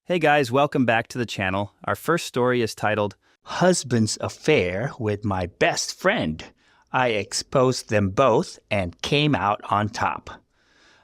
Hey guys, welcome back to the channel. Our first story is titled, Husband's Affair with My Best Friend. I exposed them both and came out on top.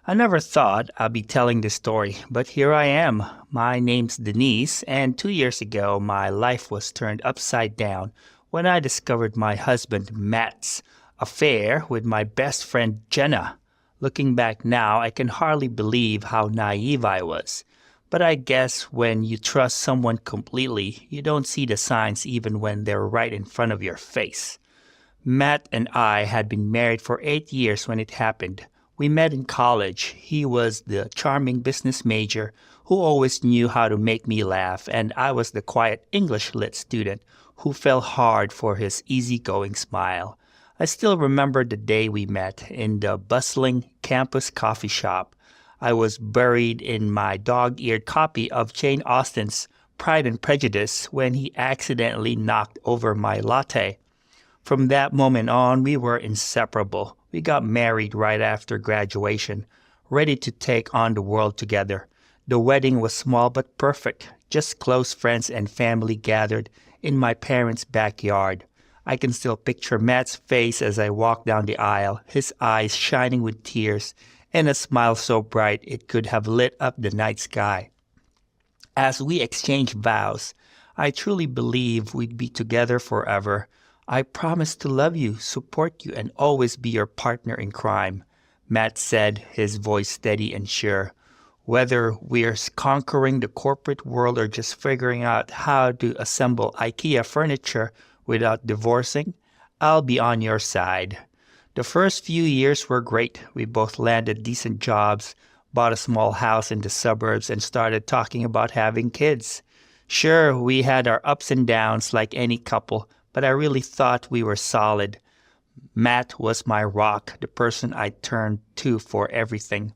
I never thought I'd be telling this story, but here I am. My name's Denise, and 2 years ago, my life was turned upside down when I discovered my husband Matt's affair with my best friend Jenna. Looking back now, I can hardly believe how naive I was. But I guess when you trust someone completely, you don't see the signs even when they're right in front of your face. Matt and I had been married for 8 years when it happened. We met in college. He was the charming business major who always knew how to make me laugh, and I was the quiet English lit student who fell hard for his easygoing smile. I still remember the day we met in the bustling campus coffee shop. I was buried in my dog-eared copy of Jane Austen's Pride and Prejudice when he accidentally knocked over my latte. From that moment on, we were inseparable. We got married right after graduation, ready to take on the world together. The wedding was small but perfect, just close friends and family gathered in my parents' backyard. I can still picture Matt's face as I walked down the aisle, his eyes shining with tears, and a smile so bright it could have lit up the night sky. As we exchanged vows, I truly believe we'd be together forever. I promise to love you, support you, and always be your partner in crime, Matt said, his voice steady and sure. Whether we're conquering the corporate world or just figuring out how to assemble IKEA furniture without divorcing, I'll be on your side. The first few years were great. We both landed decent jobs, bought a small house in the suburbs, and started talking about having kids. Sure, we had our ups and downs like any couple, but I really thought we were solid. Matt was my rock, the person I turned to for everything.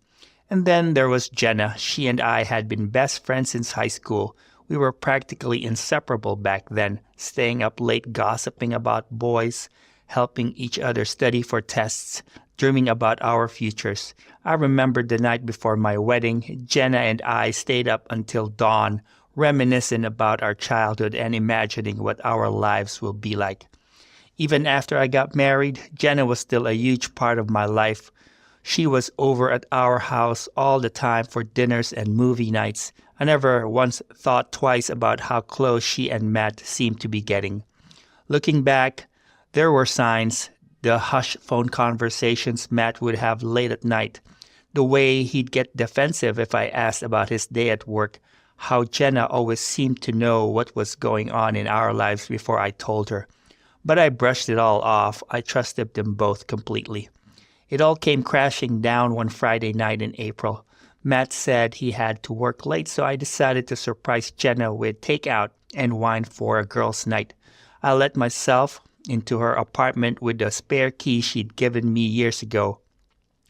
And then there was Jenna. She and I had been best friends since high school. We were practically inseparable back then, staying up late gossiping about boys, helping each other study for tests, dreaming about our futures. I remember the night before my wedding, Jenna and I stayed up until dawn, reminiscing about our childhood and imagining what our lives will be like. Even after I got married, Jenna was still a huge part of my life. She was over at our house all the time for dinners and movie nights. I never once thought twice about how close she and Matt seemed to be getting. Looking back, there were signs, the hushed phone conversations Matt would have late at night, the way he'd get defensive if I asked about his day at work, how Jenna always seemed to know what was going on in our lives before I told her. But I brushed it all off. I trusted them both completely. It all came crashing down one Friday night in April. Matt said he had to work late, so I decided to surprise Jenna with takeout and wine for a girls' night. I let myself into her apartment with the spare key she'd given me years ago.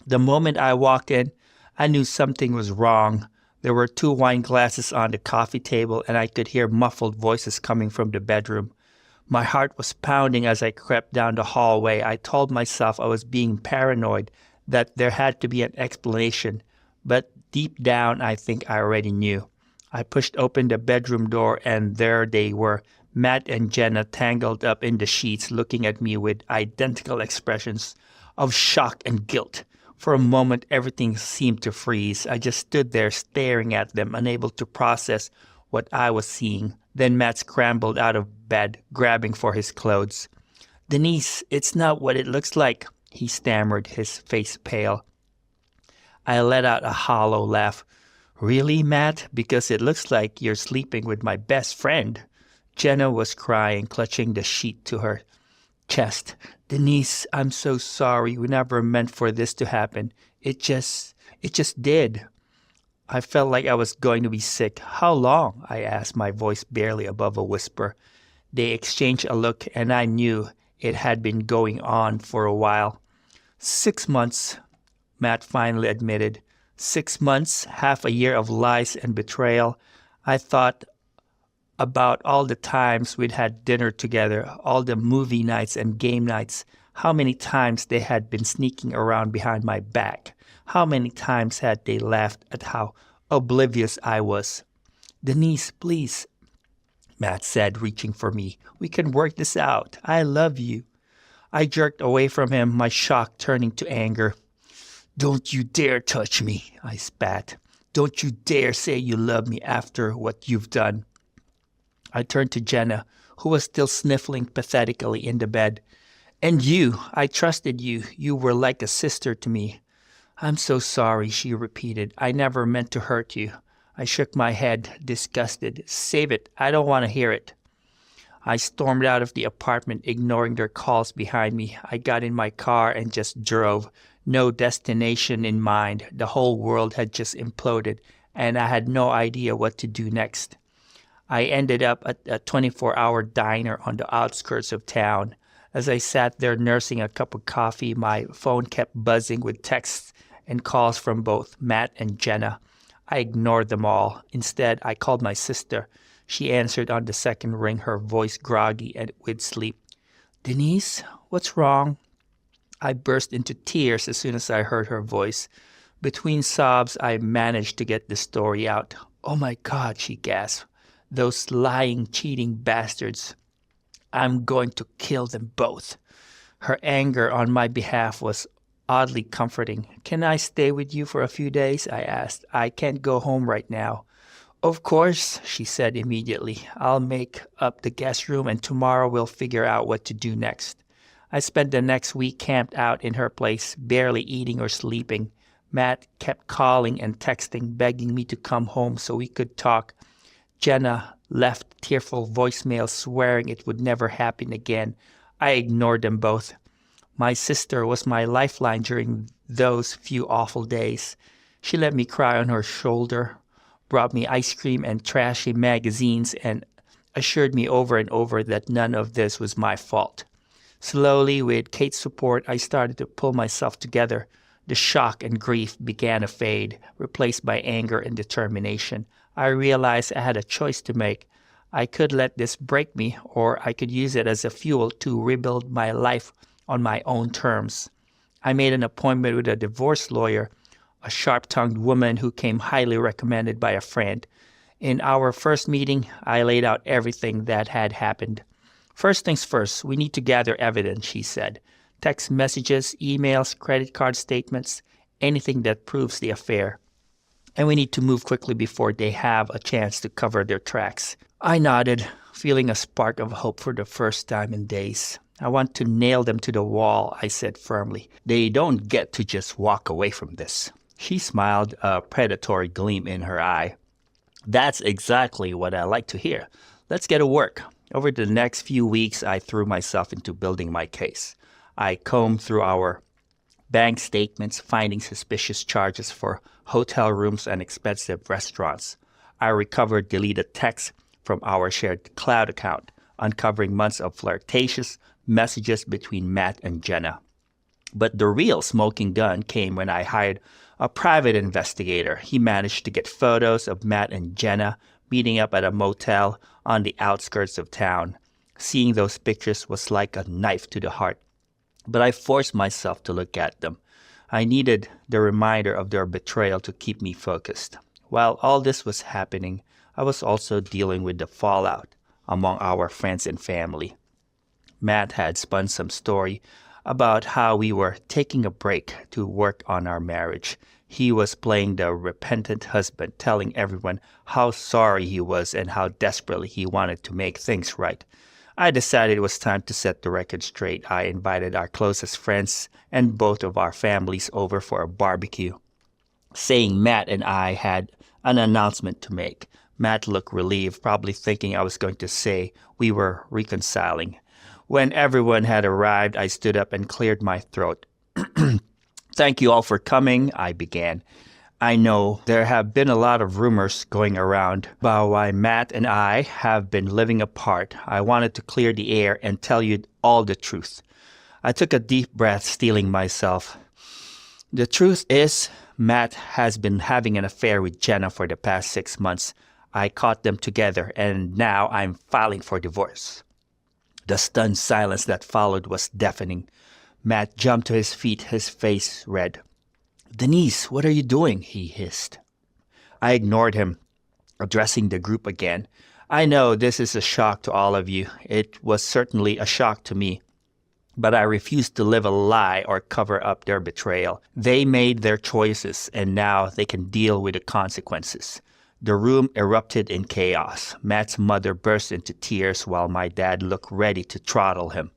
The moment I walked in, I knew something was wrong. There were 2 wine glasses on the coffee table, and I could hear muffled voices coming from the bedroom. My heart was pounding as I crept down the hallway. I told myself I was being paranoid, that there had to be an explanation, but deep down I think I already knew. I pushed open the bedroom door, and there they were, Matt and Jenna tangled up in the sheets, looking at me with identical expressions of shock and guilt. For a moment, everything seemed to freeze. I just stood there staring at them, unable to process what I was seeing. Then Matt scrambled out of bed, grabbing for his clothes. "Denise, it's not what it looks like," he stammered, his face pale. I let out a hollow laugh. "Really, Matt? Because it looks like you're sleeping with my best friend." Jenna was crying, clutching the sheet to her chest. "Denise, I'm so sorry. We never meant for this to happen. It just did." I felt like I was going to be sick. "How long?" I asked, my voice barely above a whisper. They exchanged a look, and I knew it had been going on for a while. 6 months, Matt finally admitted. 6 months, half a year of lies and betrayal. I thought about all the times we'd had dinner together, all the movie nights and game nights, how many times they had been sneaking around behind my back, how many times had they laughed at how oblivious I was. Denise, please, Matt said, reaching for me. We can work this out. I love you. I jerked away from him, my shock turning to anger. Don't you dare touch me, I spat. Don't you dare say you love me after what you've done. I turned to Jenna, who was still sniffling pathetically in the bed. And you, I trusted you. You were like a sister to me. I'm so sorry, she repeated. I never meant to hurt you. I shook my head, disgusted. Save it. I don't want to hear it. I stormed out of the apartment, ignoring their calls behind me. I got in my car and just drove. No destination in mind. The whole world had just imploded, and I had no idea what to do next. I ended up at a 24-hour diner on the outskirts of town. As I sat there nursing a cup of coffee, my phone kept buzzing with texts and calls from both Matt and Jenna. I ignored them all. Instead, I called my sister. She answered on the second ring, her voice groggy and with sleep. Denise, what's wrong? I burst into tears as soon as I heard her voice. Between sobs, I managed to get the story out. Oh my God, she gasped. Those lying, cheating bastards. I'm going to kill them both. Her anger on my behalf was oddly comforting. Can I stay with you for a few days? I asked. I can't go home right now. Of course, she said immediately. I'll make up the guest room and tomorrow we'll figure out what to do next. I spent the next week camped out in her place, barely eating or sleeping. Matt kept calling and texting, begging me to come home so we could talk. Jenna left tearful voicemails swearing it would never happen again. I ignored them both. My sister was my lifeline during those few awful days. She let me cry on her shoulder, brought me ice cream and trashy magazines, and assured me over and over that none of this was my fault. Slowly, with Kate's support, I started to pull myself together. The shock and grief began to fade, replaced by anger and determination. I realized I had a choice to make. I could let this break me, or I could use it as a fuel to rebuild my life on my own terms. I made an appointment with a divorce lawyer, a sharp-tongued woman who came highly recommended by a friend. In our first meeting, I laid out everything that had happened. First things first, we need to gather evidence, she said. Text messages, emails, credit card statements, anything that proves the affair. And we need to move quickly before they have a chance to cover their tracks. I nodded, feeling a spark of hope for the first time in days. I want to nail them to the wall, I said firmly. They don't get to just walk away from this. She smiled, a predatory gleam in her eye. That's exactly what I like to hear. Let's get to work. Over the next few weeks, I threw myself into building my case. I combed through our bank statements, finding suspicious charges for hotel rooms and expensive restaurants. I recovered deleted texts from our shared cloud account, uncovering months of flirtatious messages between Matt and Jenna. But the real smoking gun came when I hired a private investigator. He managed to get photos of Matt and Jenna meeting up at a motel on the outskirts of town. Seeing those pictures was like a knife to the heart. But I forced myself to look at them. I needed the reminder of their betrayal to keep me focused. While all this was happening, I was also dealing with the fallout among our friends and family. Matt had spun some story about how we were taking a break to work on our marriage. He was playing the repentant husband, telling everyone how sorry he was and how desperately he wanted to make things right. I decided it was time to set the record straight. I invited our closest friends and both of our families over for a barbecue, saying Matt and I had an announcement to make. Matt looked relieved, probably thinking I was going to say we were reconciling. When everyone had arrived, I stood up and cleared my throat. Thank you all for coming, I began. I know there have been a lot of rumors going around about why Matt and I have been living apart. I wanted to clear the air and tell you all the truth. I took a deep breath, steeling myself. The truth is, Matt has been having an affair with Jenna for the past 6 months. I caught them together, and now I'm filing for divorce. The stunned silence that followed was deafening. Matt jumped to his feet, his face red. Denise, what are you doing? He hissed. I ignored him. addressing the group again. I know this is a shock to all of you. It was certainly a shock to me. But I refuse to live a lie or cover up their betrayal. They made their choices, and now they can deal with the consequences. The room erupted in chaos. Matt's mother burst into tears while my dad looked ready to throttle him.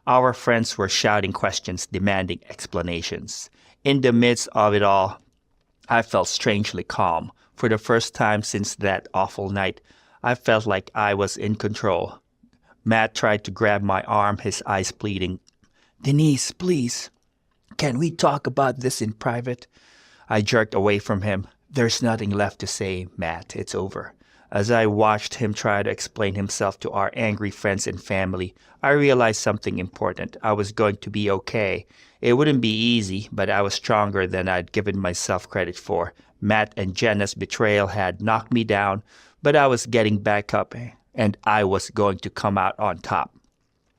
Our friends were shouting questions, demanding explanations. In the midst of it all, I felt strangely calm. For the first time since that awful night, I felt like I was in control. Matt tried to grab my arm, his eyes pleading. "Denise, please, can we talk about this in private?" I jerked away from him. "There's nothing left to say, Matt. It's over." As I watched him try to explain himself to our angry friends and family, I realized something important. I was going to be okay. It wouldn't be easy, but I was stronger than I'd given myself credit for. Matt and Jenna's betrayal had knocked me down, but I was getting back up, and I was going to come out on top.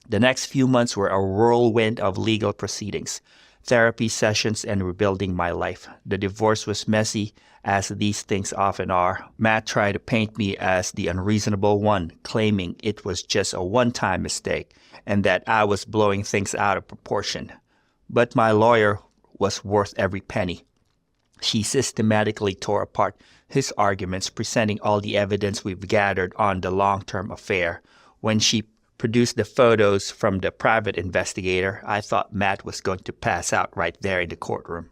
The next few months were a whirlwind of legal proceedings, therapy sessions, and rebuilding my life. The divorce was messy, as these things often are. Matt tried to paint me as the unreasonable one, claiming it was just a one-time mistake and that I was blowing things out of proportion. But my lawyer was worth every penny. She systematically tore apart his arguments, presenting all the evidence we've gathered on the long-term affair. When she produced the photos from the private investigator, I thought Matt was going to pass out right there in the courtroom.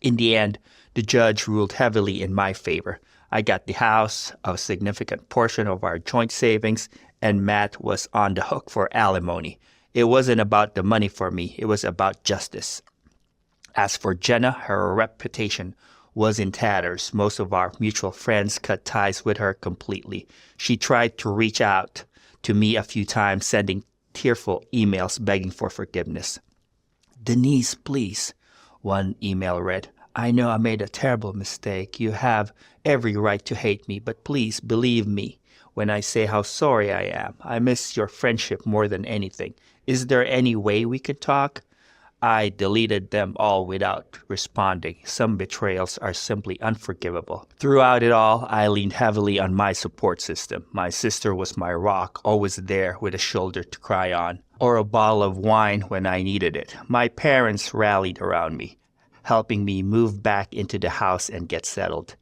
In the end, the judge ruled heavily in my favor. I got the house, a significant portion of our joint savings, and Matt was on the hook for alimony. It wasn't about the money for me, it was about justice. As for Jenna, her reputation was in tatters. Most of our mutual friends cut ties with her completely. She tried to reach out to me a few times, sending tearful emails begging for forgiveness. "Denise, please," one email read. "I know I made a terrible mistake. You have every right to hate me, but please believe me when I say how sorry I am. I miss your friendship more than anything. Is there any way we could talk?" I deleted them all without responding. Some betrayals are simply unforgivable. Throughout it all, I leaned heavily on my support system. My sister was my rock, always there with a shoulder to cry on, or a bottle of wine when I needed it. My parents rallied around me, helping me move back into the house and get settled.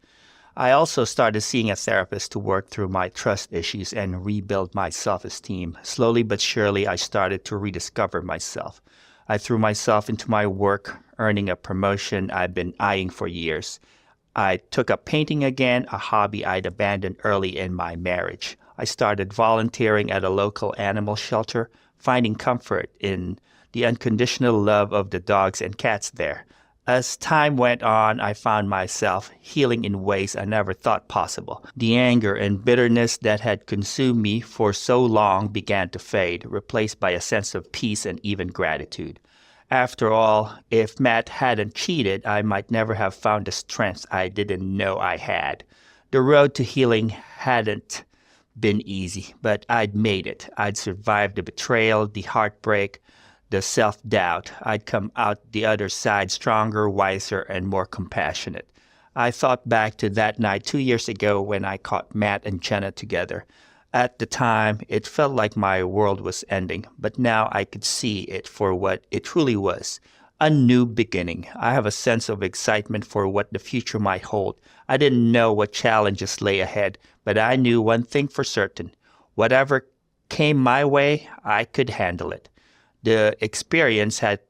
I also started seeing a therapist to work through my trust issues and rebuild my self-esteem. Slowly but surely, I started to rediscover myself. I threw myself into my work, earning a promotion I'd been eyeing for years. I took up painting again, a hobby I'd abandoned early in my marriage. I started volunteering at a local animal shelter, finding comfort in the unconditional love of the dogs and cats there. As time went on, I found myself healing in ways I never thought possible. The anger and bitterness that had consumed me for so long began to fade, replaced by a sense of peace and even gratitude. After all, if Matt hadn't cheated, I might never have found the strength I didn't know I had. The road to healing hadn't been easy, but I'd made it. I'd survived the betrayal, the heartbreak, the self-doubt. I'd come out the other side stronger, wiser, and more compassionate. I thought back to that night 2 years ago when I caught Matt and Jenna together. At the time, it felt like my world was ending, but now I could see it for what it truly was, a new beginning. I have a sense of excitement for what the future might hold. I didn't know what challenges lay ahead, but I knew one thing for certain. Whatever came my way, I could handle it. The experience had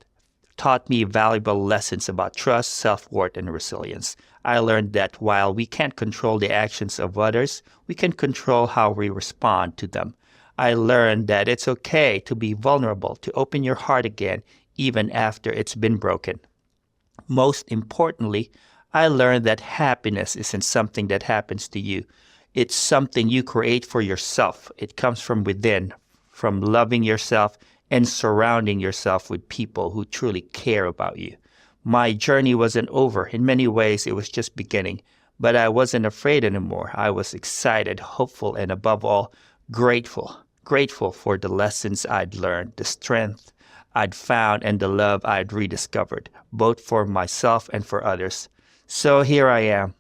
taught me valuable lessons about trust, self-worth, and resilience. I learned that while we can't control the actions of others, we can control how we respond to them. I learned that it's okay to be vulnerable, to open your heart again, even after it's been broken. Most importantly, I learned that happiness isn't something that happens to you. It's something you create for yourself. It comes from within, from loving yourself and surrounding yourself with people who truly care about you. My journey wasn't over. In many ways, it was just beginning. But I wasn't afraid anymore. I was excited, hopeful, and above all, grateful. Grateful for the lessons I'd learned, the strength I'd found, and the love I'd rediscovered, both for myself and for others. So here I am,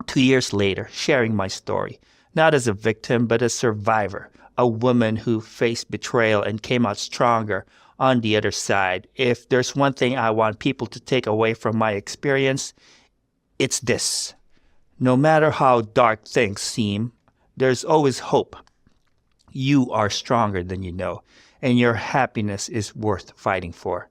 2 years later, sharing my story, not as a victim, but a survivor, a woman who faced betrayal and came out stronger on the other side. If there's one thing I want people to take away from my experience, it's this. No matter how dark things seem, there's always hope. You are stronger than you know, and your happiness is worth fighting for.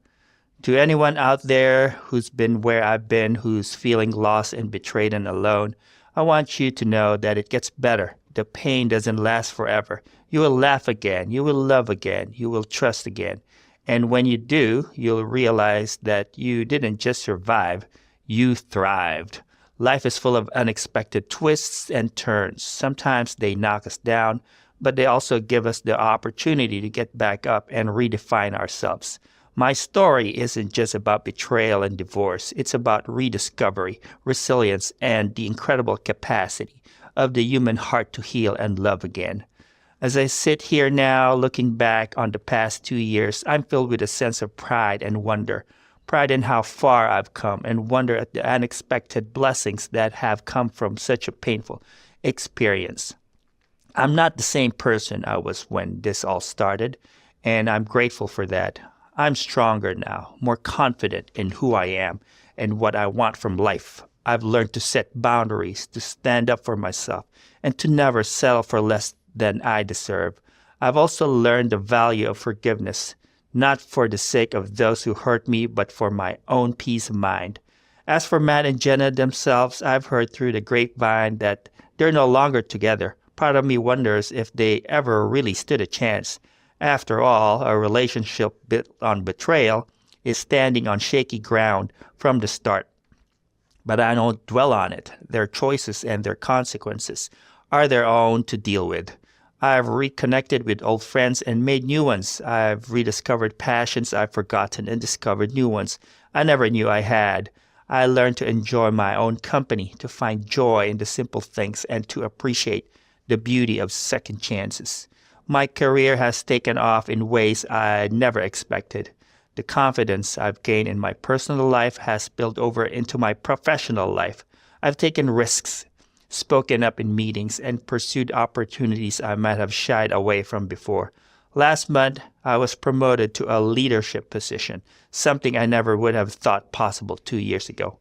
To anyone out there who's been where I've been, who's feeling lost and betrayed and alone, I want you to know that it gets better. The pain doesn't last forever. You will laugh again. You will love again. You will trust again. And when you do, you'll realize that you didn't just survive, you thrived. Life is full of unexpected twists and turns. Sometimes they knock us down, but they also give us the opportunity to get back up and redefine ourselves. My story isn't just about betrayal and divorce. It's about rediscovery, resilience, and the incredible capacity of the human heart to heal and love again. As I sit here now, looking back on the past 2 years, I'm filled with a sense of pride and wonder. Pride in how far I've come, and wonder at the unexpected blessings that have come from such a painful experience. I'm not the same person I was when this all started, and I'm grateful for that. I'm stronger now, more confident in who I am and what I want from life. I've learned to set boundaries, to stand up for myself, and to never settle for less than I deserve. I've also learned the value of forgiveness, not for the sake of those who hurt me, but for my own peace of mind. As for Matt and Jenna themselves, I've heard through the grapevine that they're no longer together. Part of me wonders if they ever really stood a chance. After all, a relationship built on betrayal is standing on shaky ground from the start. But I don't dwell on it. Their choices and their consequences are their own to deal with. I've reconnected with old friends and made new ones. I've rediscovered passions I've forgotten and discovered new ones I never knew I had. I learned to enjoy my own company, to find joy in the simple things, and to appreciate the beauty of second chances. My career has taken off in ways I never expected. The confidence I've gained in my personal life has spilled over into my professional life. I've taken risks, spoken up in meetings, and pursued opportunities I might have shied away from before. Last month, I was promoted to a leadership position, something I never would have thought possible 2 years ago.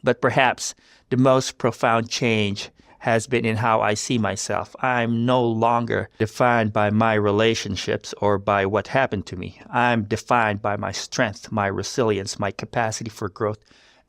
But perhaps the most profound change has been in how I see myself. I'm no longer defined by my relationships or by what happened to me. I'm defined by my strength, my resilience, my capacity for growth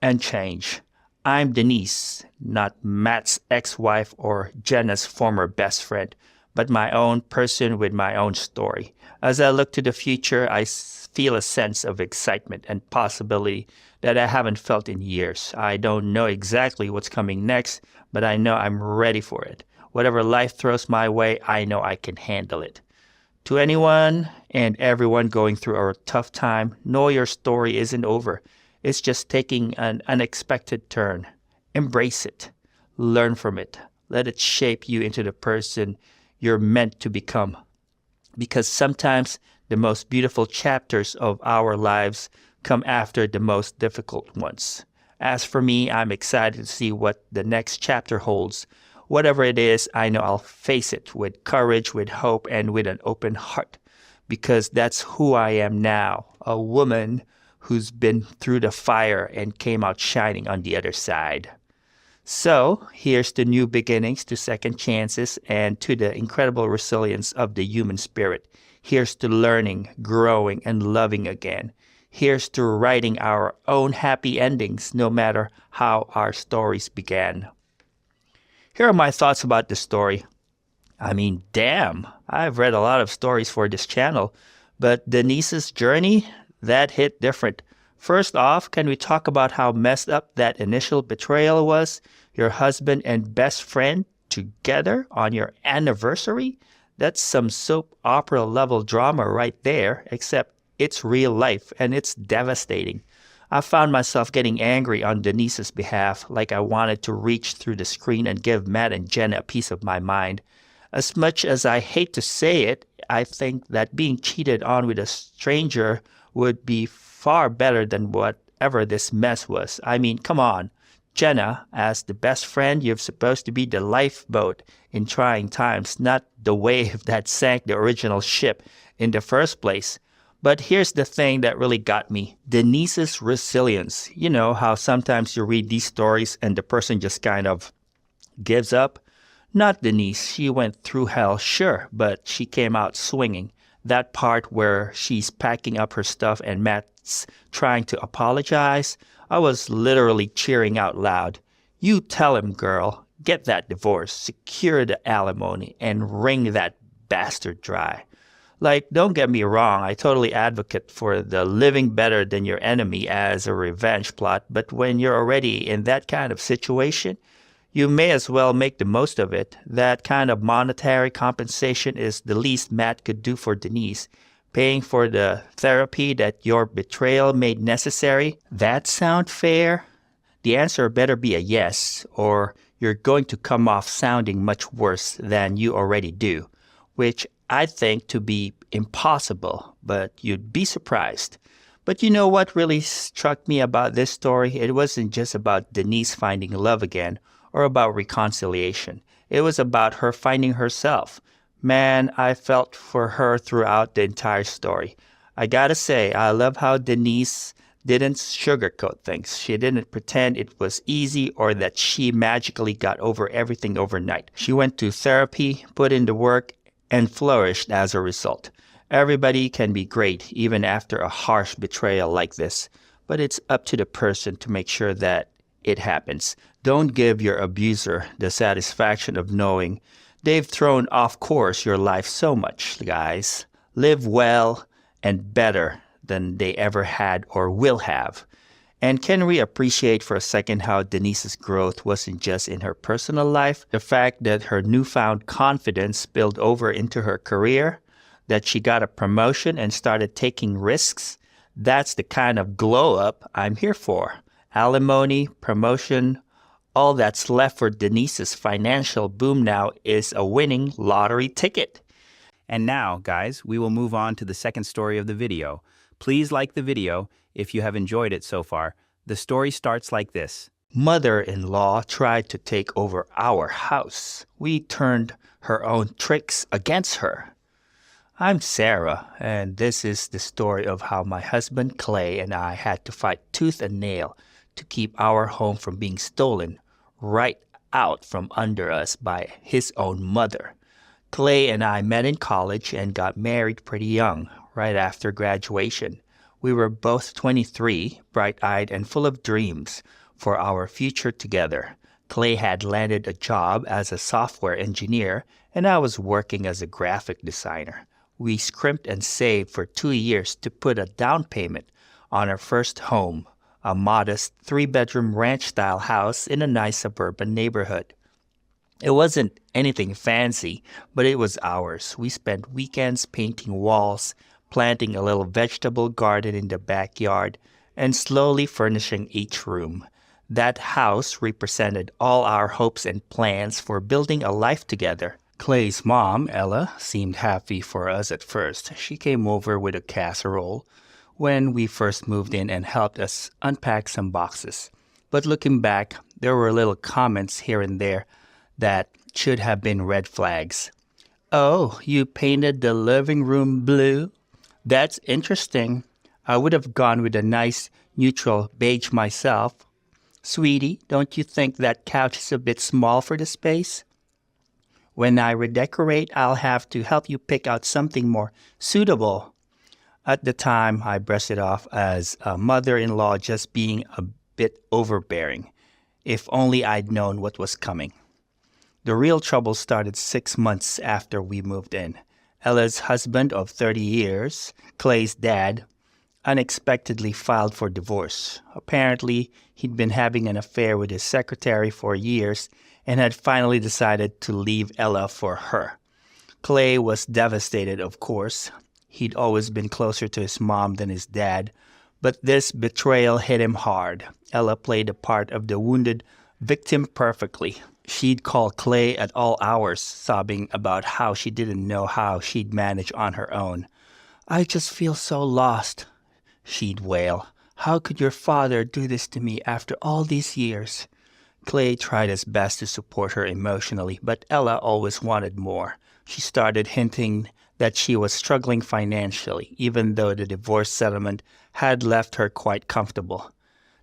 and change. I'm Denise, not Matt's ex-wife or Jenna's former best friend, but my own person with my own story. As I look to the future, I feel a sense of excitement and possibility that I haven't felt in years. I don't know exactly what's coming next, but I know I'm ready for it. Whatever life throws my way, I know I can handle it. To anyone and everyone going through a tough time, know your story isn't over. It's just taking an unexpected turn. Embrace it. Learn from it. Let it shape you into the person you're meant to become. Because sometimes the most beautiful chapters of our lives come after the most difficult ones. As for me, I'm excited to see what the next chapter holds. Whatever it is, I know I'll face it with courage, with hope, and with an open heart. Because that's who I am now, a woman who's been through the fire and came out shining on the other side. So here's to new beginnings, to second chances, and to the incredible resilience of the human spirit. Here's to learning, growing, and loving again. Here's to writing our own happy endings, no matter how our stories began. Here are my thoughts about this story. I mean, damn, I've read a lot of stories for this channel, but Denise's journey, that hit different. First off, can we talk about how messed up that initial betrayal was? Your husband and best friend together on your anniversary? That's some soap opera level drama right there, except it's real life and it's devastating. I found myself getting angry on Denise's behalf, like I wanted to reach through the screen and give Matt and Jenna a piece of my mind. As much as I hate to say it, I think that being cheated on with a stranger would be far better than whatever this mess was. I mean, come on. Jenna, as the best friend, you're supposed to be the lifeboat in trying times, not the wave that sank the original ship in the first place. But here's the thing that really got me: Denise's resilience. You know how sometimes you read these stories and the person just kind of gives up? Not Denise. She went through hell, sure, but she came out swinging. That part where she's packing up her stuff and Matt's trying to apologize, I was literally cheering out loud. You tell him, girl. Get that divorce, secure the alimony, and wring that bastard dry. Like, don't get me wrong, I totally advocate for the living better than your enemy as a revenge plot, but when you're already in that kind of situation, you may as well make the most of it. That kind of monetary compensation is the least Matt could do for Denise. Paying for the therapy that your betrayal made necessary. That sound fair? The answer better be a yes, or you're going to come off sounding much worse than you already do, which I think to be impossible, but you'd be surprised. But you know what really struck me about this story? It wasn't just about Denise finding love again or about reconciliation. It was about her finding herself. Man, I felt for her throughout the entire story. I gotta say, I love how Denise didn't sugarcoat things. She didn't pretend it was easy or that she magically got over everything overnight. She went to therapy, put in the work, and flourished as a result. Everybody can be great even after a harsh betrayal like this, but it's up to the person to make sure that it happens. Don't give your abuser the satisfaction of knowing they've thrown off course your life so much, guys. Live well and better than they ever had or will have. And can we appreciate for a second how Denise's growth wasn't just in her personal life? The fact that her newfound confidence spilled over into her career, that she got a promotion and started taking risks, that's the kind of glow up I'm here for. Alimony, promotion, all that's left for Denise's financial boom now is a winning lottery ticket. And now, guys, we will move on to the second story of the video. Please like the video if you have enjoyed it so far. The story starts like this. Mother-in-law tried to take over our house. We turned her own tricks against her. I'm Sarah, and this is the story of how my husband Clay and I had to fight tooth and nail to keep our home from being stolen right out from under us by his own mother. Clay and I met in college and got married pretty young, right after graduation. We were both 23, bright-eyed and full of dreams for our future together. Clay had landed a job as a software engineer, and I was working as a graphic designer. We scrimped and saved for 2 years to put a down payment on our first home, a modest 3-bedroom ranch-style house in a nice suburban neighborhood. It wasn't anything fancy, but it was ours. We spent weekends painting walls, planting a little vegetable garden in the backyard, and slowly furnishing each room. That house represented all our hopes and plans for building a life together. Clay's mom, Ella, seemed happy for us at first. She came over with a casserole when we first moved in and helped us unpack some boxes. But looking back, there were little comments here and there that should have been red flags. Oh, you painted the living room blue? That's interesting. I would have gone with a nice neutral beige myself. Sweetie, don't you think that couch is a bit small for the space? When I redecorate, I'll have to help you pick out something more suitable. At the time, I brushed it off as a mother-in-law just being a bit overbearing. If only I'd known what was coming. The real trouble started 6 months after we moved in. Ella's husband of 30 years, Clay's dad, unexpectedly filed for divorce. Apparently, he'd been having an affair with his secretary for years and had finally decided to leave Ella for her. Clay was devastated, of course. He'd always been closer to his mom than his dad, but this betrayal hit him hard. Ella played the part of the wounded victim perfectly. She'd call Clay at all hours, sobbing about how she didn't know how she'd manage on her own. I just feel so lost, she'd wail. How could your father do this to me after all these years? Clay tried his best to support her emotionally, but Ella always wanted more. She started hinting that she was struggling financially, even though the divorce settlement had left her quite comfortable.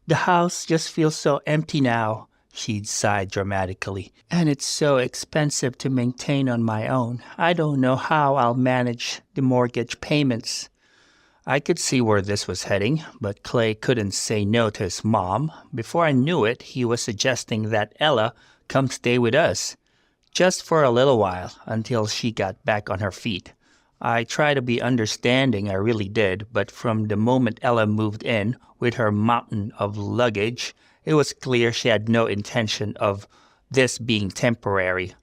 The house just feels so empty now, she'd sigh dramatically. And it's so expensive to maintain on my own. I don't know how I'll manage the mortgage payments. I could see where this was heading, but Clay couldn't say no to his mom. Before I knew it, he was suggesting that Ella come stay with us, just for a little while, until she got back on her feet. I tried to be understanding, I really did, but from the moment Ella moved in with her mountain of luggage, it was clear she had no intention of this being temporary.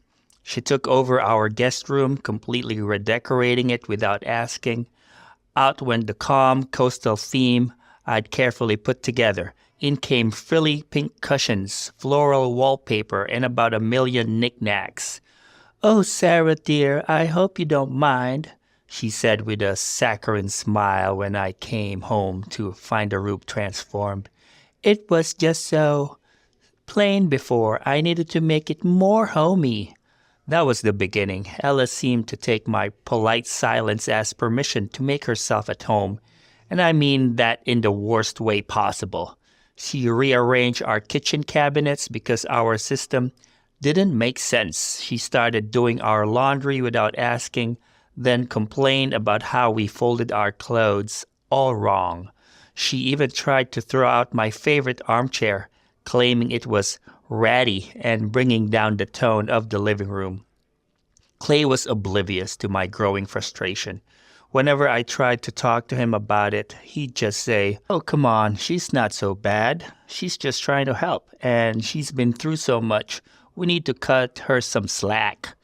She took over our guest room, completely redecorating it without asking. Out went the calm coastal theme I'd carefully put together. In came frilly pink cushions, floral wallpaper, and about a million knickknacks. "Oh, Sarah dear, I hope you don't mind," she said with a saccharine smile when I came home to find the room transformed. "It was just so plain before. I needed to make it more homey." That was the beginning. Ella seemed to take my polite silence as permission to make herself at home, and I mean that in the worst way possible. She rearranged our kitchen cabinets because our system didn't make sense. She started doing our laundry without asking, then complained about how we folded our clothes all wrong. She even tried to throw out my favorite armchair, claiming it was ratty and bringing down the tone of the living room. Clay was oblivious to my growing frustration. Whenever I tried to talk to him about it, he'd just say, "Oh, come on, she's not so bad. She's just trying to help, and she's been through so much. We need to cut her some slack."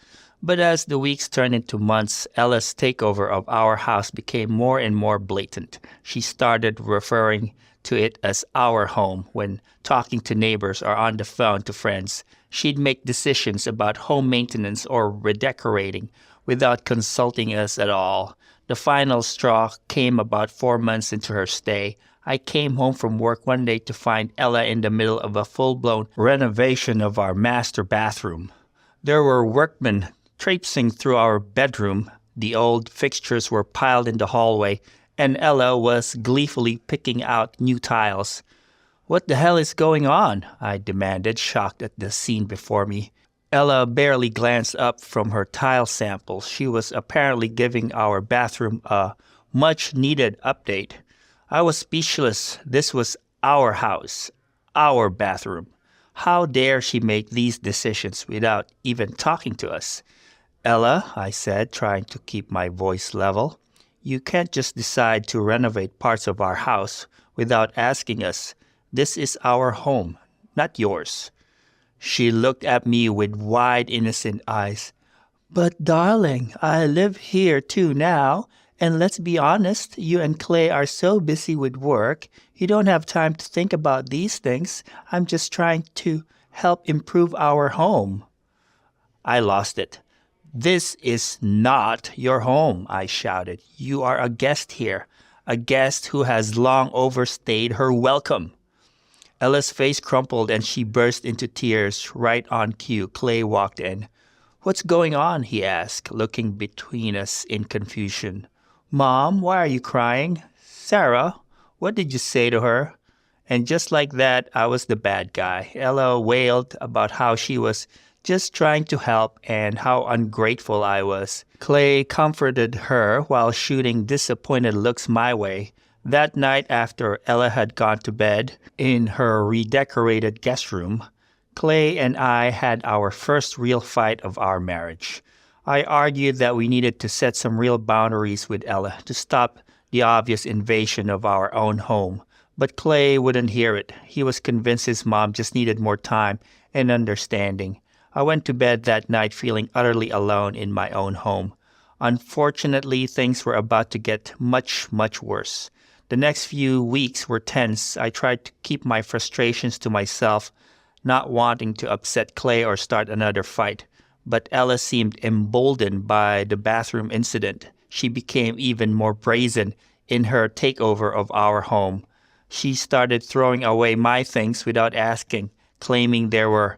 But as the weeks turned into months, Ella's takeover of our house became more and more blatant. She started referring to it as our home when talking to neighbors or on the phone to friends. She'd make decisions about home maintenance or redecorating without consulting us at all. The final straw came about 4 months into her stay. I came home from work one day to find Ella in the middle of a full-blown renovation of our master bathroom. There were workmen traipsing through our bedroom. The old fixtures were piled in the hallway, and Ella was gleefully picking out new tiles. "What the hell is going on?" I demanded, shocked at the scene before me. Ella barely glanced up from her tile samples. She was apparently giving our bathroom a much-needed update. I was speechless. This was our house, our bathroom. How dare she make these decisions without even talking to us? "Ella," I said, trying to keep my voice level, "you can't just decide to renovate parts of our house without asking us. This is our home, not yours." She looked at me with wide, innocent eyes. "But darling, I live here too now, and let's be honest, you and Clay are so busy with work, you don't have time to think about these things. I'm just trying to help improve our home." I lost it. "This is not your home," I shouted. "You are a guest here, a guest who has long overstayed her welcome." Ella's face crumpled and she burst into tears. Right on cue, Clay walked in. "What's going on?" he asked, looking between us in confusion. "Mom, why are you crying? Sarah, what did you say to her?" And just like that, I was the bad guy. Ella wailed about how she was just trying to help and how ungrateful I was. Clay comforted her while shooting disappointed looks my way. That night, after Ella had gone to bed in her redecorated guest room, Clay and I had our first real fight of our marriage. I argued that we needed to set some real boundaries with Ella to stop the obvious invasion of our own home. But Clay wouldn't hear it. He was convinced his mom just needed more time and understanding. I went to bed that night feeling utterly alone in my own home. Unfortunately, things were about to get much, much worse. The next few weeks were tense. I tried to keep my frustrations to myself, not wanting to upset Clay or start another fight. But Ella seemed emboldened by the bathroom incident. She became even more brazen in her takeover of our home. She started throwing away my things without asking, claiming they were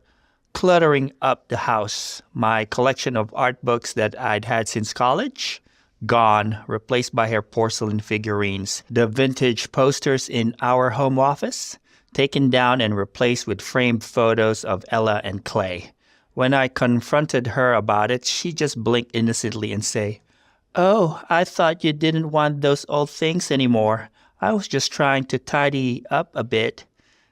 cluttering up the house. My collection of art books that I'd had since college, gone, replaced by her porcelain figurines. The vintage posters in our home office, taken down and replaced with framed photos of Ella and Clay. When I confronted her about it, she just blinked innocently and say, "Oh, I thought you didn't want those old things anymore. I was just trying to tidy up a bit."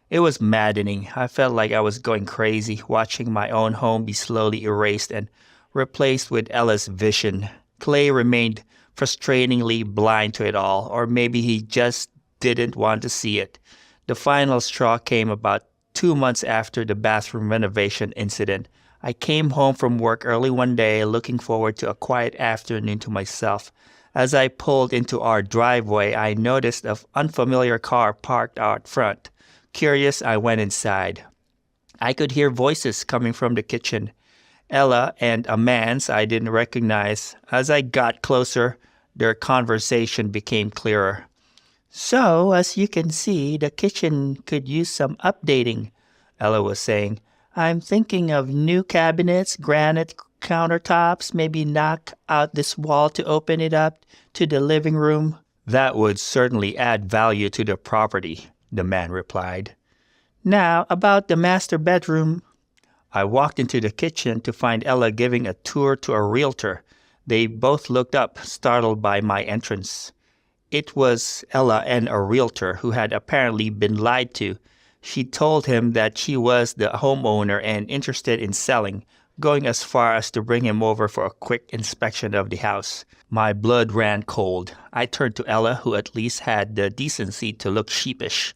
It was maddening. I felt like I was going crazy, watching my own home be slowly erased and replaced with Ella's vision. Clay remained frustratingly blind to it all, or maybe he just didn't want to see it. The final straw came about 2 months after the bathroom renovation incident. I came home from work early one day, looking forward to a quiet afternoon to myself. As I pulled into our driveway, I noticed an unfamiliar car parked out front. Curious, I went inside. I could hear voices coming from the kitchen. Ella and a man's I didn't recognize. As I got closer, their conversation became clearer. "So, as you can see, the kitchen could use some updating," Ella was saying. "I'm thinking of new cabinets, granite countertops, maybe knock out this wall to open it up to the living room." "That would certainly add value to the property," the man replied. "Now, about the master bedroom." I walked into the kitchen to find Ella giving a tour to a realtor. They both looked up, startled by my entrance. It was Ella and a realtor who had apparently been lied to. She told him that she was the homeowner and interested in selling, going as far as to bring him over for a quick inspection of the house. My blood ran cold. I turned to Ella, who at least had the decency to look sheepish.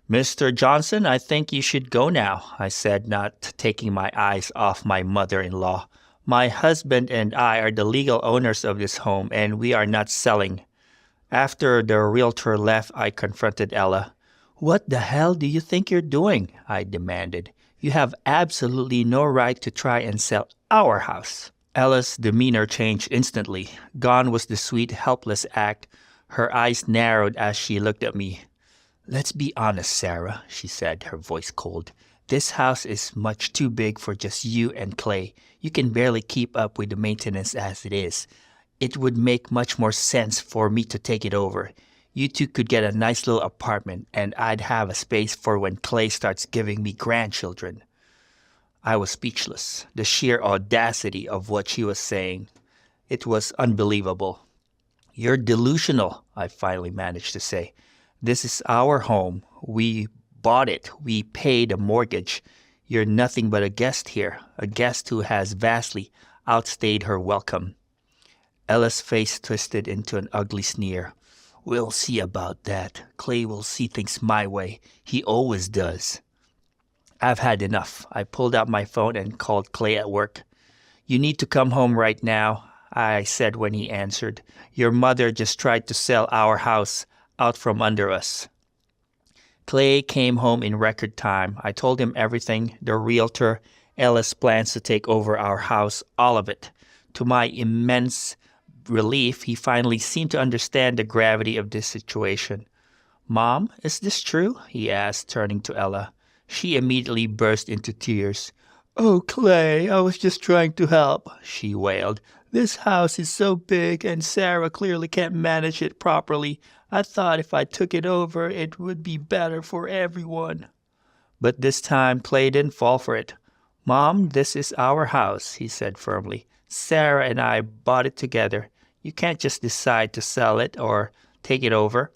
"Mr. Johnson, I think you should go now," I said, not taking my eyes off my mother-in-law. "My husband and I are the legal owners of this home, and we are not selling." After the realtor left, I confronted Ella. "What the hell do you think you're doing?" I demanded. "You have absolutely no right to try and sell our house." Ella's demeanor changed instantly. Gone was the sweet, helpless act. Her eyes narrowed as she looked at me. "Let's be honest, Sarah," she said, her voice cold. "This house is much too big for just you and Clay. You can barely keep up with the maintenance as it is. It would make much more sense for me to take it over. You two could get a nice little apartment, and I'd have a space for when Clay starts giving me grandchildren." I was speechless. The sheer audacity of what she was saying. It was unbelievable. "You're delusional," I finally managed to say. "This is our home. We bought it. We paid a mortgage. You're nothing but a guest here, a guest who has vastly outstayed her welcome." Ella's face twisted into an ugly sneer. "We'll see about that. Clay will see things my way. He always does." I've had enough. I pulled out my phone and called Clay at work. "You need to come home right now," I said when he answered. "Your mother just tried to sell our house out from under us." Clay came home in record time. I told him everything, the realtor, Ella's plans to take over our house, all of it. To my immense relief, he finally seemed to understand the gravity of this situation. "Mom, is this true?" he asked, turning to Ella. She immediately burst into tears. "Oh, Clay, I was just trying to help," she wailed. "This house is so big and Sarah clearly can't manage it properly. I thought if I took it over, it would be better for everyone." But this time, Clay didn't fall for it. "Mom, this is our house," he said firmly. "Sarah and I bought it together. You can't just decide to sell it or take it over."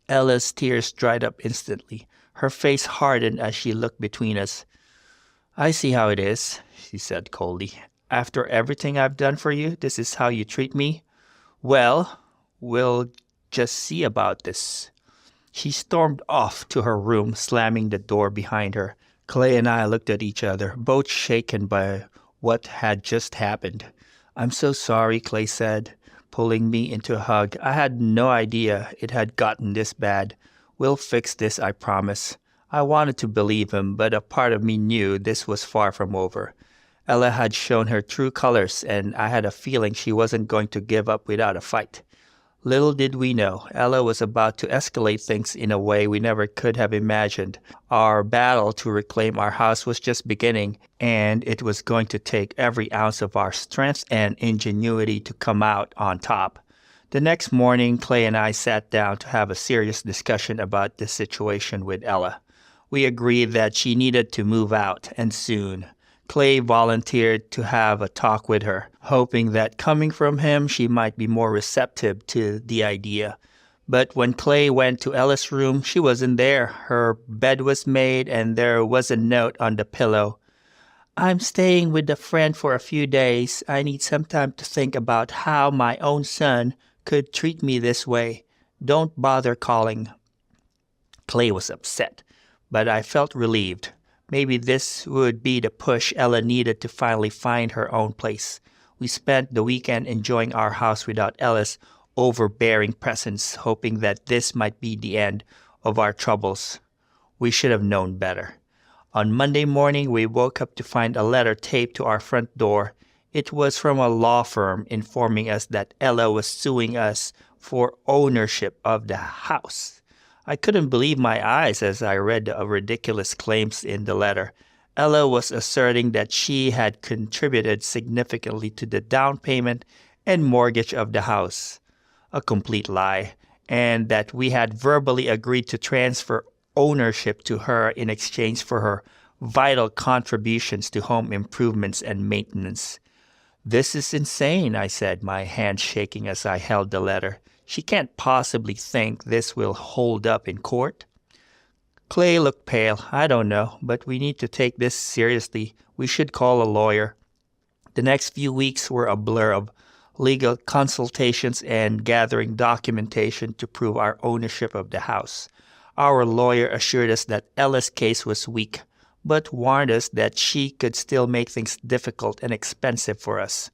Ella's tears dried up instantly. Her face hardened as she looked between us. "I see how it is," she said coldly. "After everything I've done for you, this is how you treat me? Well, we'll just see about this." She stormed off to her room, slamming the door behind her. Clay and I looked at each other, both shaken by what had just happened. "I'm so sorry," Clay said, pulling me into a hug. "I had no idea it had gotten this bad. We'll fix this, I promise." I wanted to believe him, but a part of me knew this was far from over. Ella had shown her true colors, and I had a feeling she wasn't going to give up without a fight. Little did we know, Ella was about to escalate things in a way we never could have imagined. Our battle to reclaim our house was just beginning, and it was going to take every ounce of our strength and ingenuity to come out on top. The next morning, Clay and I sat down to have a serious discussion about the situation with Ella. We agreed that she needed to move out, and soon. Clay volunteered to have a talk with her, hoping that coming from him she might be more receptive to the idea. But when Clay went to Ella's room, she wasn't there. Her bed was made and there was a note on the pillow. "I'm staying with a friend for a few days. I need some time to think about how my own son could treat me this way. Don't bother calling." Clay was upset, but I felt relieved. Maybe this would be the push Ella needed to finally find her own place. We spent the weekend enjoying our house without Ella's overbearing presence, hoping that this might be the end of our troubles. We should have known better. On Monday morning, we woke up to find a letter taped to our front door. It was from a law firm informing us that Ella was suing us for ownership of the house. I couldn't believe my eyes as I read the ridiculous claims in the letter. Ella was asserting that she had contributed significantly to the down payment and mortgage of the house, a complete lie, and that we had verbally agreed to transfer ownership to her in exchange for her vital contributions to home improvements and maintenance. "This is insane," I said, my hand shaking as I held the letter. "She can't possibly think this will hold up in court." Clay looked pale. "I don't know, but we need to take this seriously. We should call a lawyer." The next few weeks were a blur of legal consultations and gathering documentation to prove our ownership of the house. Our lawyer assured us that Ella's case was weak, but warned us that she could still make things difficult and expensive for us.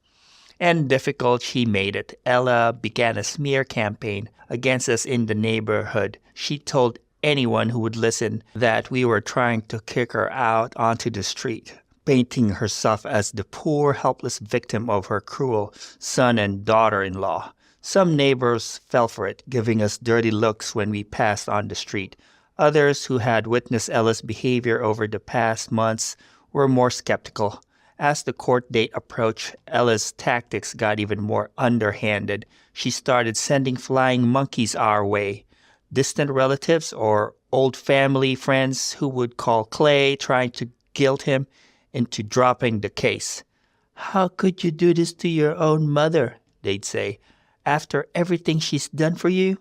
And difficult she made it. Ella began a smear campaign against us in the neighborhood. She told anyone who would listen that we were trying to kick her out onto the street, painting herself as the poor, helpless victim of her cruel son and daughter-in-law. Some neighbors fell for it, giving us dirty looks when we passed on the street. Others who had witnessed Ella's behavior over the past months were more skeptical. As the court date approached, Ella's tactics got even more underhanded. She started sending flying monkeys our way. Distant relatives or old family friends who would call Clay, trying to guilt him into dropping the case. "How could you do this to your own mother?" they'd say. "After everything she's done for you?"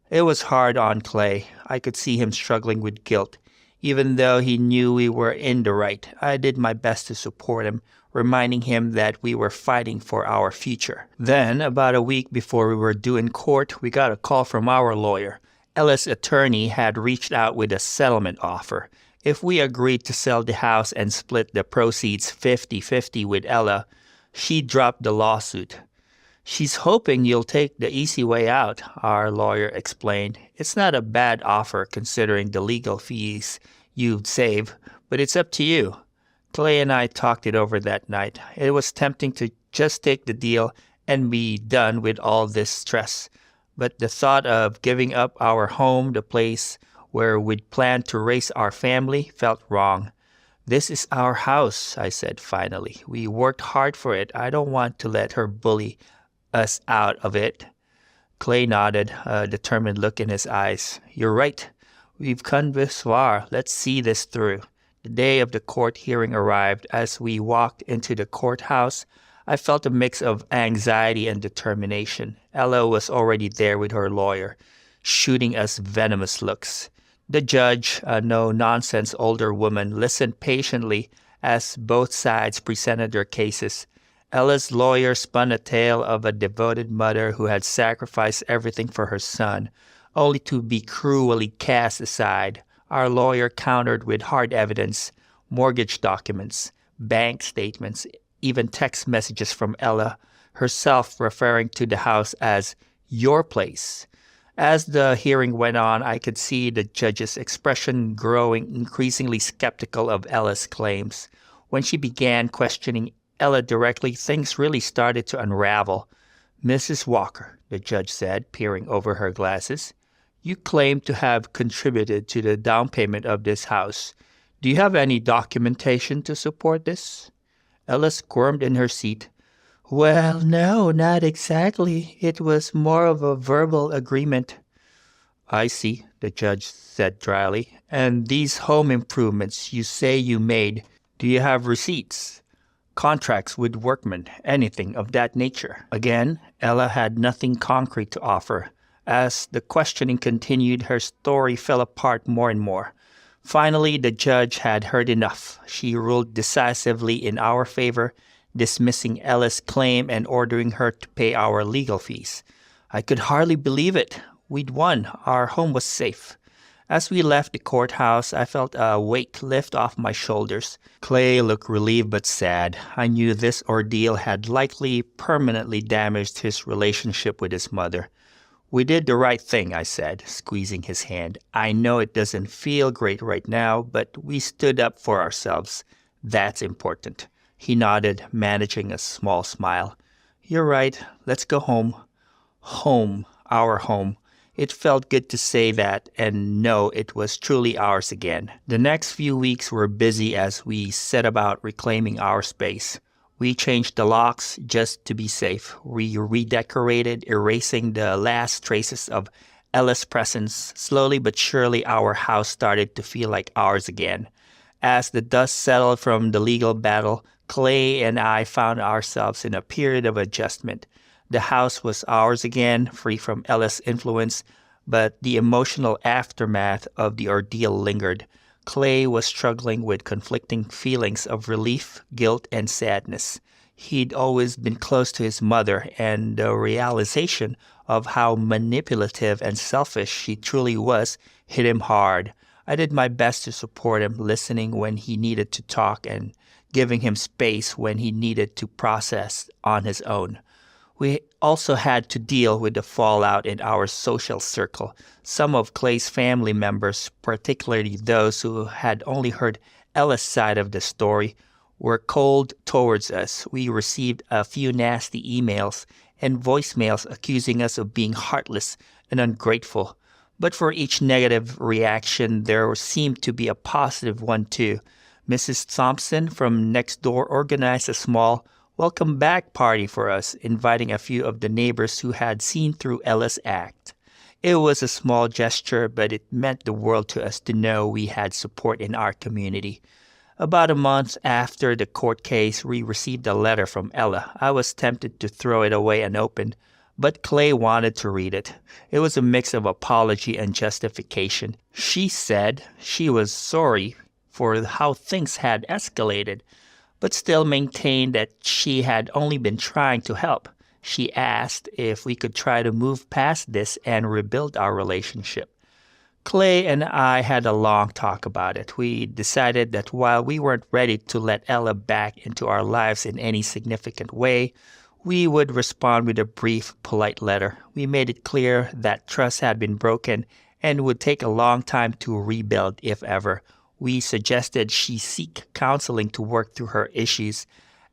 It was hard on Clay. I could see him struggling with guilt. Even though he knew we were in the right, I did my best to support him, reminding him that we were fighting for our future. Then, about a week before we were due in court, we got a call from our lawyer. Ella's attorney had reached out with a settlement offer. If we agreed to sell the house and split the proceeds 50-50 with Ella, she'd drop the lawsuit. "She's hoping you'll take the easy way out," our lawyer explained. "It's not a bad offer considering the legal fees you'd save, but it's up to you." Clay and I talked it over that night. It was tempting to just take the deal and be done with all this stress. But the thought of giving up our home, the place where we'd planned to raise our family, felt wrong. "This is our house," I said finally. "We worked hard for it. I don't want to let her bully us out of it." Clay nodded, a determined look in his eyes. "You're right. We've come this far. Let's see this through." The day of the court hearing arrived. As we walked into the courthouse, I felt a mix of anxiety and determination. Ella was already there with her lawyer, shooting us venomous looks. The judge, a no-nonsense older woman, listened patiently as both sides presented their cases. Ella's lawyer spun a tale of a devoted mother who had sacrificed everything for her son, only to be cruelly cast aside. Our lawyer countered with hard evidence, mortgage documents, bank statements, even text messages from Ella herself referring to the house as your place. As the hearing went on, I could see the judge's expression growing increasingly skeptical of Ella's claims. When she began questioning Ella directly, things really started to unravel. Mrs. Walker, the judge said, peering over her glasses, you claim to have contributed to the down payment of this house. Do you have any documentation to support this? Ella squirmed in her seat. Well, no, not exactly. It was more of a verbal agreement. I see, the judge said dryly. And these home improvements you say you made, do you have receipts? Contracts with workmen, anything of that nature? Again, Ella had nothing concrete to offer. As the questioning continued, her story fell apart more and more. Finally, the judge had heard enough. She ruled decisively in our favor, dismissing Ella's claim and ordering her to pay our legal fees. I could hardly believe it. We'd won. Our home was safe. As we left the courthouse, I felt a weight lift off my shoulders. Clay looked relieved but sad. I knew this ordeal had likely permanently damaged his relationship with his mother. We did the right thing, I said, squeezing his hand. I know it doesn't feel great right now, but we stood up for ourselves. That's important. He nodded, managing a small smile. You're right. Let's go home. Home. Our home. It felt good to say that and know it was truly ours again. The next few weeks were busy as we set about reclaiming our space. We changed the locks just to be safe. We redecorated, erasing the last traces of Ella's presence. Slowly but surely, our house started to feel like ours again. As the dust settled from the legal battle, Clay and I found ourselves in a period of adjustment. The house was ours again, free from Ella's influence, but the emotional aftermath of the ordeal lingered. Clay was struggling with conflicting feelings of relief, guilt, and sadness. He'd always been close to his mother, and the realization of how manipulative and selfish she truly was hit him hard. I did my best to support him, listening when he needed to talk and giving him space when he needed to process on his own. We also had to deal with the fallout in our social circle. Some of Clay's family members, particularly those who had only heard Ella's side of the story, were cold towards us. We received a few nasty emails and voicemails accusing us of being heartless and ungrateful. But for each negative reaction, there seemed to be a positive one too. Mrs. Thompson from next door organized a small welcome back party for us, inviting a few of the neighbors who had seen through Ella's act. It was a small gesture, but it meant the world to us to know we had support in our community. About a month after the court case, we received a letter from Ella. I was tempted to throw it away unopened, but Clay wanted to read it. It was a mix of apology and justification. She said she was sorry for how things had escalated, but still maintained that she had only been trying to help. She asked if we could try to move past this and rebuild our relationship. Clay and I had a long talk about it. We decided that while we weren't ready to let Ella back into our lives in any significant way, we would respond with a brief, polite letter. We made it clear that trust had been broken and would take a long time to rebuild, if ever. We suggested she seek counseling to work through her issues,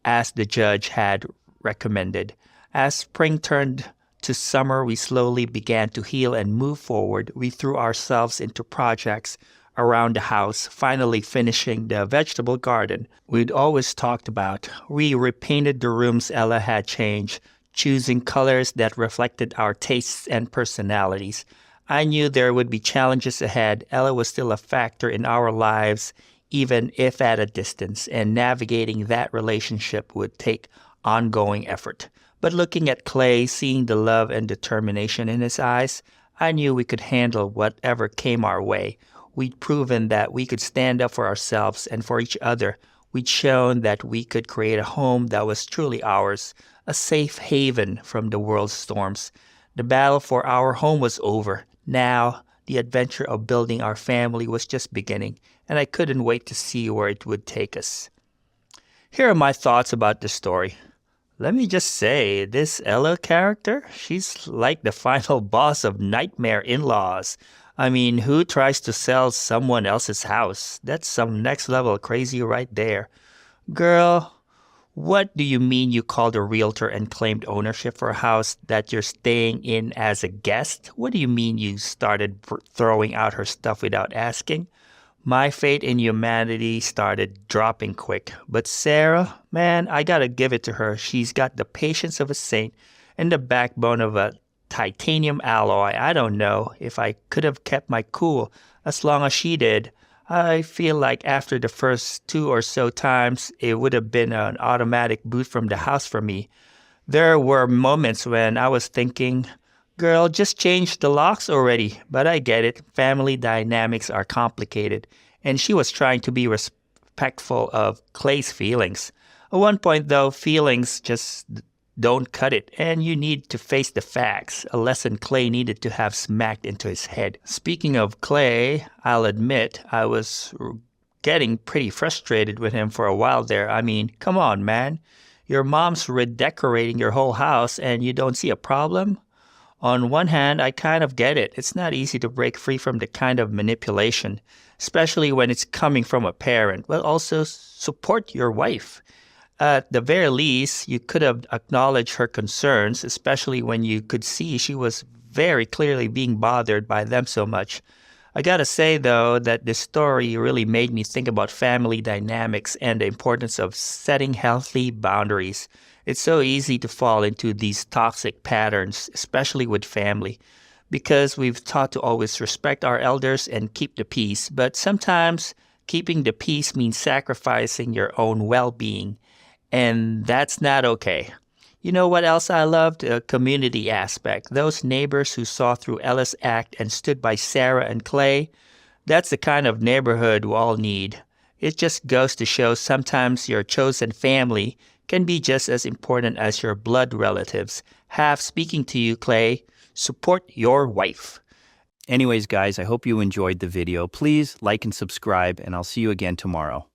as the judge had recommended. As spring turned to summer, we slowly began to heal and move forward. We threw ourselves into projects around the house, finally finishing the vegetable garden we'd always talked about. We repainted the rooms Ella had changed, choosing colors that reflected our tastes and personalities. I knew there would be challenges ahead. Ella was still a factor in our lives, even if at a distance, and navigating that relationship would take ongoing effort. But looking at Clay, seeing the love and determination in his eyes, I knew we could handle whatever came our way. We'd proven that we could stand up for ourselves and for each other. We'd shown that we could create a home that was truly ours, a safe haven from the world's storms. The battle for our home was over. Now, the adventure of building our family was just beginning, and I couldn't wait to see where it would take us. Here are my thoughts about the story. Let me just say, this Ella character, she's like the final boss of nightmare in-laws. I mean, who tries to sell someone else's house? That's some next level crazy right there. Girl, What do you mean you called a realtor and claimed ownership for a house that you're staying in as a guest? What do you mean you started throwing out her stuff without asking? My faith in humanity started dropping quick. But Sarah, man, I gotta give it to her. She's got the patience of a saint and the backbone of a titanium alloy. I don't know if I could have kept my cool as long as she did. I feel like after the first 2 or so times, it would have been an automatic boot from the house for me. There were moments when I was thinking, girl, just change the locks already. But I get it. Family dynamics are complicated. And she was trying to be respectful of Clay's feelings. At one point, though, feelings just don't cut it, and you need to face the facts, a lesson Clay needed to have smacked into his head. Speaking of Clay, I'll admit I was getting pretty frustrated with him for a while there. I mean, come on, man. Your mom's redecorating your whole house and you don't see a problem? On one hand, I kind of get it. It's not easy to break free from the kind of manipulation, especially when it's coming from a parent. But also support your wife. At the very least, you could have acknowledged her concerns, especially when you could see she was very clearly being bothered by them so much. I gotta say, though, that this story really made me think about family dynamics and the importance of setting healthy boundaries. It's so easy to fall into these toxic patterns, especially with family, because we've taught to always respect our elders and keep the peace. But sometimes keeping the peace means sacrificing your own well-being. And that's not okay. You know what else I loved? The community aspect. Those neighbors who saw through Ella's act and stood by Sarah and Clay. That's the kind of neighborhood we all need. It just goes to show sometimes your chosen family can be just as important as your blood relatives. Speaking to you, Clay, support your wife. Anyways, guys, I hope you enjoyed the video. Please like and subscribe, and I'll see you again tomorrow.